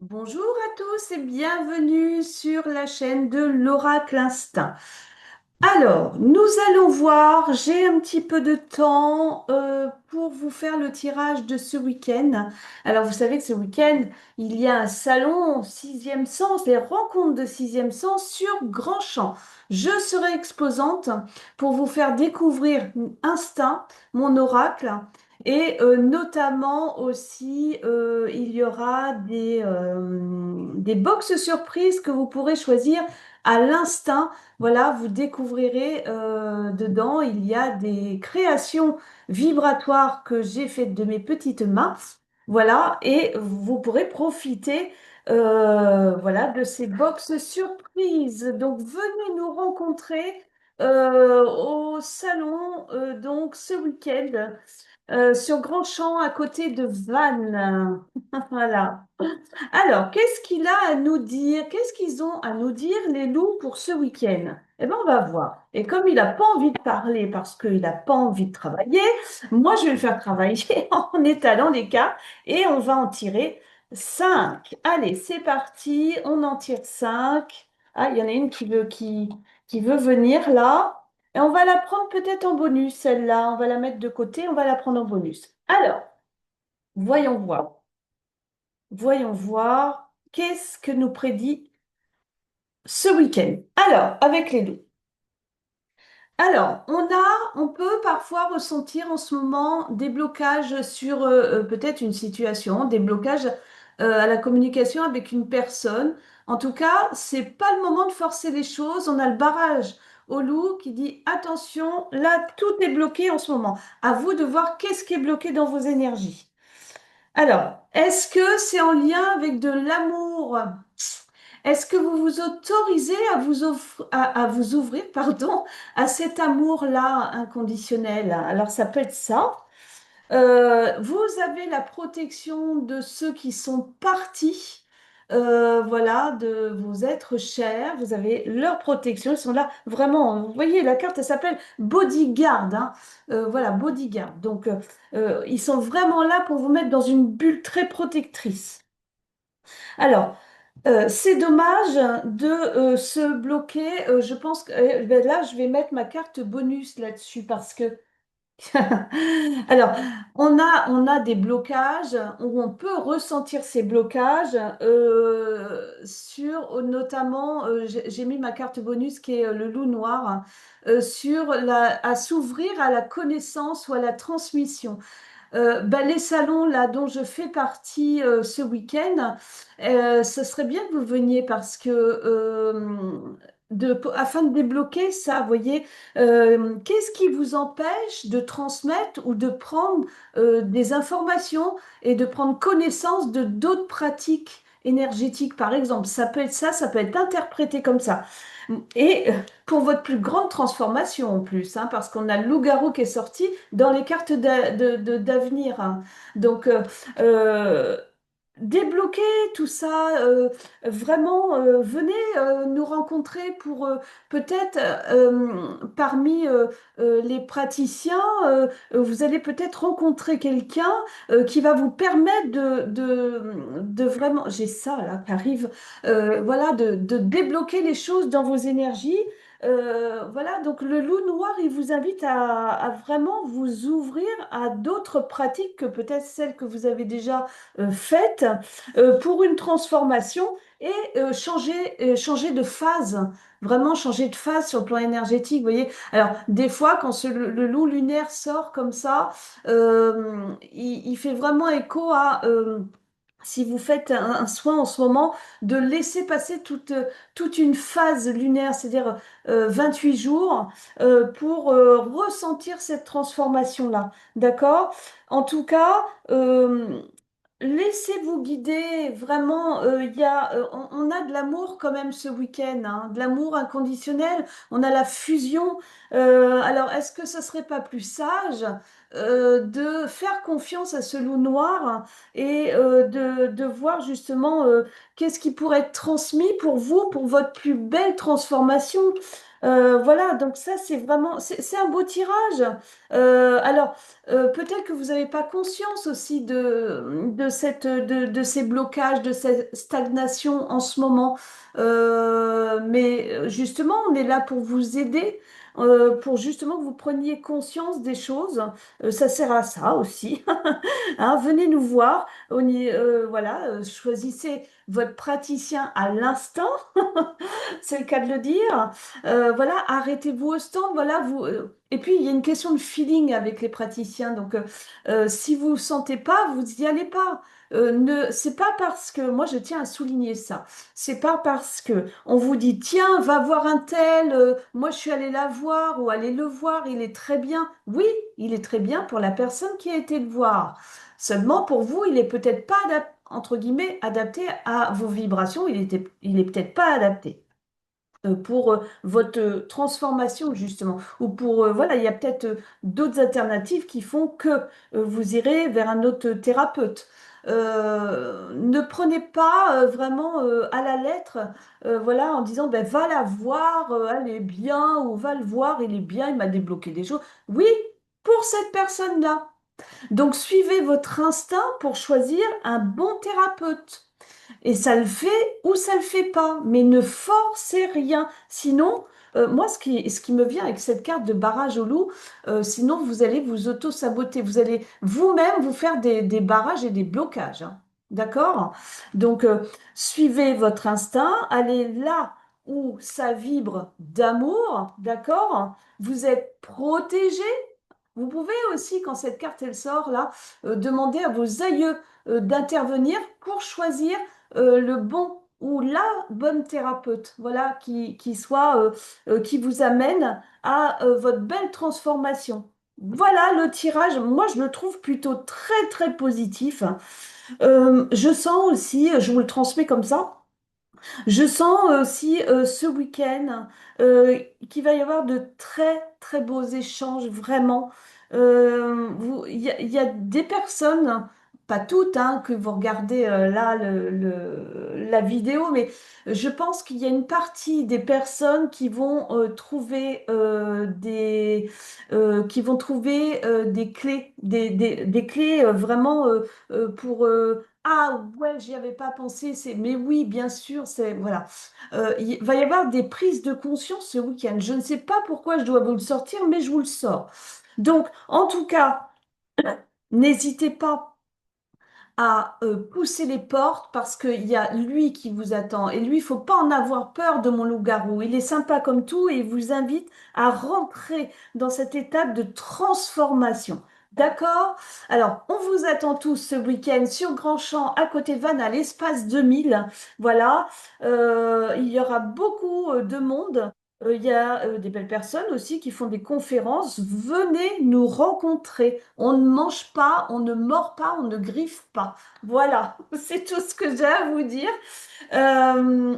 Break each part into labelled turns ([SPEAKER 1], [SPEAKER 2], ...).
[SPEAKER 1] Bonjour à tous et bienvenue sur la chaîne de l'Oracle Instinct. Alors, nous allons voir, j'ai un petit peu de temps pour vous faire le tirage de ce week-end. Alors, vous savez que ce week-end, il y a un salon sixième sens, les rencontres de sixième sens sur Grand Champ. Je serai exposante pour vous faire découvrir Instinct, mon oracle. Et notamment aussi, il y aura des box surprises que vous pourrez choisir à l'instinct. Voilà, vous découvrirez dedans, il y a des créations vibratoires que j'ai faites de mes petites mains. Voilà, et vous pourrez profiter voilà, de ces box surprises. Donc, venez nous rencontrer au salon donc ce week-end sur Grand Champ à côté de Vannes. Voilà. Alors, qu'est-ce qu'il a à nous dire? Qu'est-ce qu'ils ont à nous dire, les loups, pour ce week-end? Eh bien, on va voir. Et comme il n'a pas envie de parler parce qu'il n'a pas envie de travailler, moi, je vais le faire travailler en étalant les cas et on va en tirer 5. Allez, c'est parti. On en tire 5. Ah, il y en a une qui veut venir là. Et on va la prendre peut-être en bonus, celle-là. On va la mettre de côté, on va la prendre en bonus. Alors, voyons voir. Voyons voir. Qu'est-ce que nous prédit ce week-end? Alors, avec les loups. Alors, on peut parfois ressentir en ce moment des blocages sur peut-être une situation, des blocages à la communication avec une personne. En tout cas, c'est pas le moment de forcer les choses. On a le barrage au loup qui dit attention, là, tout est bloqué en ce moment. À vous de voir qu'est-ce qui est bloqué dans vos énergies. Alors, est-ce que c'est en lien avec de l'amour? Est-ce que vous vous autorisez à vous ouvrir, pardon, à cet amour-là inconditionnel? Alors, ça peut être ça. Vous avez la protection de ceux qui sont partis, voilà, de vos êtres chers. Vous avez leur protection. Ils sont là vraiment. Vous voyez, la carte, elle s'appelle Bodyguard, hein. Voilà, Bodyguard. Donc, ils sont vraiment là pour vous mettre dans une bulle très protectrice. Alors, c'est dommage de se bloquer. Je pense que ben là, je vais mettre ma carte bonus là-dessus parce que alors, on a des blocages où on peut ressentir ces blocages sur notamment, j'ai mis ma carte bonus qui est le loup noir, sur à s'ouvrir à la connaissance ou à la transmission. Bah, les salons là dont je fais partie ce week-end, ce serait bien que vous veniez parce que afin de débloquer ça, vous voyez, qu'est-ce qui vous empêche de transmettre ou de prendre des informations et de prendre connaissance de d'autres pratiques énergétiques, par exemple? Ça peut être ça, ça peut être interprété comme ça. Et pour votre plus grande transformation en plus, hein, parce qu'on a le loup-garou qui est sorti dans les cartes d'avenir, hein. Donc, euh, débloquer tout ça, vraiment, venez nous rencontrer pour peut-être parmi les praticiens, vous allez peut-être rencontrer quelqu'un qui va vous permettre de vraiment, j'ai ça là qui arrive, voilà, de débloquer les choses dans vos énergies. Voilà, donc le loup noir, il vous invite à vraiment vous ouvrir à d'autres pratiques que peut-être celles que vous avez déjà faites pour une transformation et changer de phase, vraiment changer de phase sur le plan énergétique. Vous voyez, alors des fois, quand le loup lunaire sort comme ça, il fait vraiment écho à si vous faites un soin en ce moment, de laisser passer toute une phase lunaire, c'est-à-dire 28 jours, pour ressentir cette transformation-là. D'accord? En tout cas, laissez-vous guider. Vraiment, on a de l'amour quand même ce week-end, hein, de l'amour inconditionnel. On a la fusion. Alors, est-ce que ce serait pas plus sage de faire confiance à ce loup noir et de voir justement qu'est-ce qui pourrait être transmis pour vous, pour votre plus belle transformation. Voilà, donc ça c'est vraiment, c'est un beau tirage. Alors, peut-être que vous n'avez pas conscience aussi de ces blocages, de cette stagnation en ce moment. Mais justement, on est là pour vous aider, pour justement que vous preniez conscience des choses. Ça sert à ça aussi. Hein, venez nous voir. Voilà, choisissez votre praticien à l'instant. C'est le cas de le dire. Voilà, arrêtez-vous au stand. Voilà, et puis, il y a une question de feeling avec les praticiens. Donc, si vous ne sentez pas, vous n'y allez pas. C'est pas parce que, moi je tiens à souligner ça, c'est pas parce que on vous dit, tiens, va voir un tel, moi je suis allée la voir ou allez le voir, il est très bien. Oui, il est très bien pour la personne qui a été le voir. Seulement pour vous, il est peut-être pas entre guillemets adapté à vos vibrations, il est peut-être pas adapté pour votre transformation justement ou pour voilà il y a peut-être d'autres alternatives qui font que vous irez vers un autre thérapeute. Ne prenez pas vraiment à la lettre voilà en disant ben va la voir elle est bien ou va le voir il est bien il m'a débloqué des choses. Oui, pour cette personne-là. Donc suivez votre instinct pour choisir un bon thérapeute. Et ça le fait ou ça le fait pas, mais ne forcez rien. Sinon, moi, ce qui me vient avec cette carte de barrage au loup, sinon vous allez vous auto-saboter. Vous allez vous-même vous faire des barrages et des blocages. Hein. D'accord? Donc, suivez votre instinct, allez là où ça vibre d'amour, d'accord? Vous êtes protégé. Vous pouvez aussi, quand cette carte elle sort là, demander à vos aïeux d'intervenir pour choisir le bon ou la bonne thérapeute, voilà, qui vous amène à votre belle transformation. Voilà le tirage. Moi, je le trouve plutôt très très positif. Je sens aussi, je vous le transmets comme ça. Je sens aussi ce week-end qu'il va y avoir de très très beaux échanges, vraiment. Il y a des personnes, pas toutes, hein, que vous regardez là la vidéo, mais je pense qu'il y a une partie des personnes qui vont trouver des clés, des clés vraiment pour ah ouais, j'y avais pas pensé. Mais oui, bien sûr, c'est voilà. Il va y avoir des prises de conscience ce week-end. Je ne sais pas pourquoi je dois vous le sortir, mais je vous le sors. Donc, en tout cas, n'hésitez pas à pousser les portes parce qu'il y a lui qui vous attend. Et lui, il faut pas en avoir peur de mon loup-garou. Il est sympa comme tout et il vous invite à rentrer dans cette étape de transformation. D'accord? Alors, on vous attend tous ce week-end sur Grand Champ, à côté de Vannes, à l'espace 2000. Voilà. Il y aura beaucoup de monde. Il y a des belles personnes aussi qui font des conférences. Venez nous rencontrer. On ne mange pas, on ne mord pas, on ne griffe pas. Voilà, c'est tout ce que j'ai à vous dire.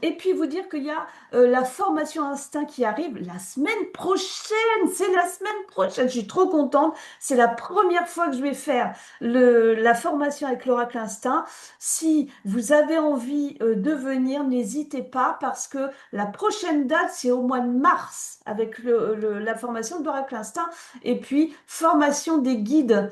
[SPEAKER 1] Et puis vous dire qu'il y a la formation Instinct qui arrive la semaine prochaine. C'est la semaine prochaine. Je suis trop contente. C'est la première fois que je vais faire la formation avec l'Oracle Instinct. Si vous avez envie de venir, n'hésitez pas parce que la prochaine date, c'est au mois de mars avec la formation de l'Oracle Instinct. Et puis, formation des guides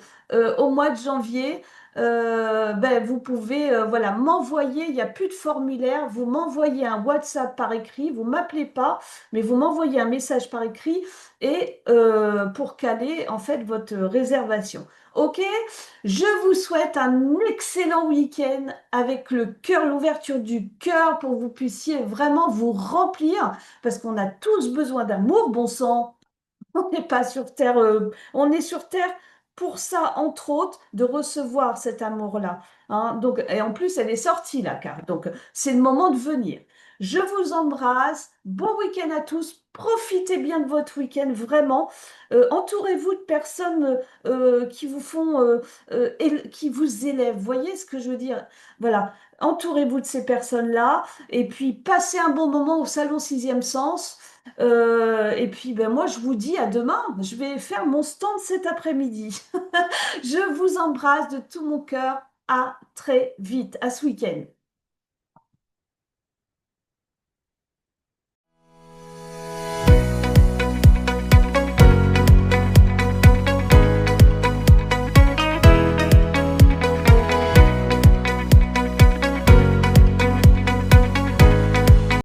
[SPEAKER 1] au mois de janvier. Ben, vous pouvez voilà, m'envoyer, il n'y a plus de formulaire, vous m'envoyez un WhatsApp par écrit, vous m'appelez pas, mais vous m'envoyez un message par écrit et pour caler en fait votre réservation. Ok? Je vous souhaite un excellent week-end avec le cœur, l'ouverture du cœur pour que vous puissiez vraiment vous remplir parce qu'on a tous besoin d'amour, bon sang. On n'est pas sur Terre, on est sur Terre pour ça, entre autres, de recevoir cet amour-là. Hein. Donc, et en plus, elle est sortie, la carte. Donc, c'est le moment de venir. Je vous embrasse. Bon week-end à tous. Profitez bien de votre week-end, vraiment. Entourez-vous de personnes qui vous font, qui vous élèvent. Vous voyez ce que je veux dire? Voilà. Entourez-vous de ces personnes-là. Et puis, passez un bon moment au Salon Sixième Sens. Et puis, ben, moi, je vous dis à demain. Je vais faire mon stand cet après-midi. Je vous embrasse de tout mon cœur. À très vite, à ce week-end.